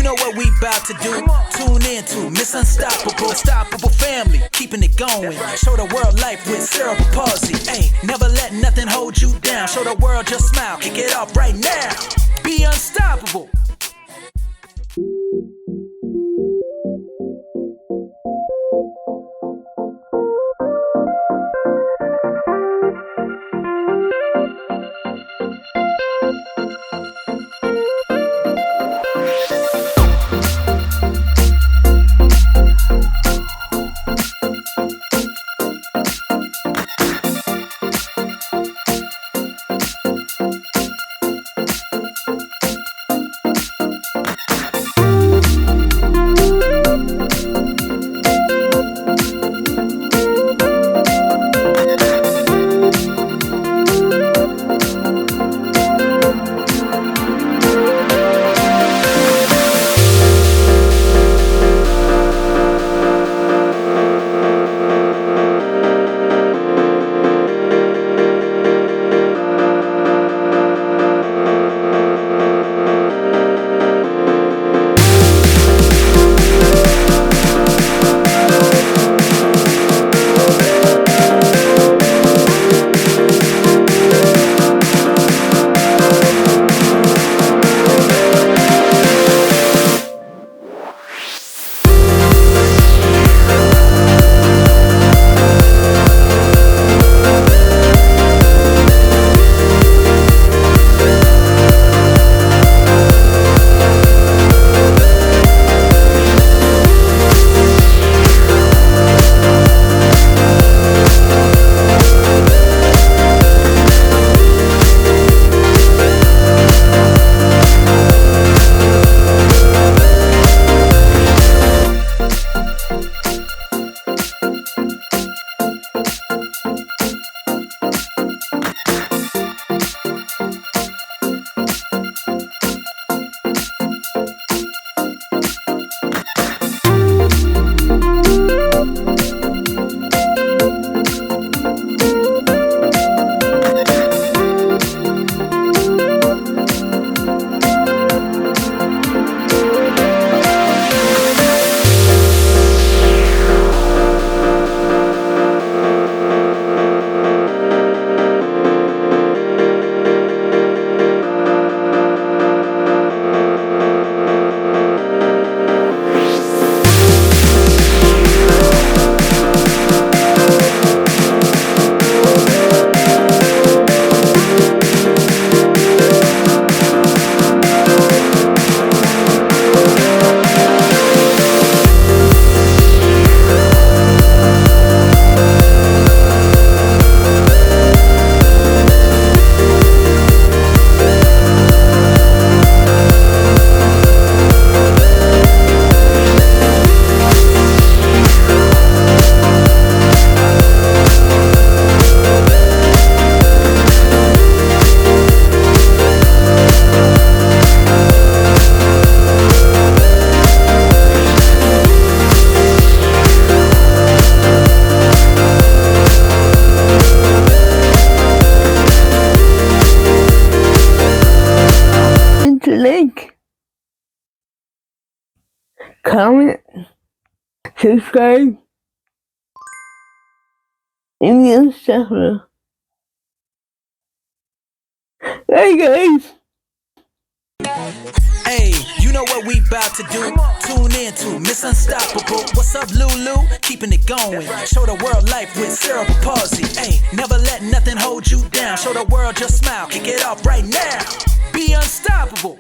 know what we about to do. Tune in to Miss Unstoppable, unstoppable family, keeping it going. Show the world life with cerebral palsy. Hey, never let nothing hold you down. Show the world your smile, kick it off right now. Be unstoppable. Like, comment, subscribe, and be unstoppable. Hey guys! Hey, you know what we about to do. Tune in to Miss Unstoppable. What's up, Lulu? Keeping it going. Show the world life with cerebral palsy. Hey, never let nothing hold you down. Show the world your smile, kick it off right now. Be unstoppable.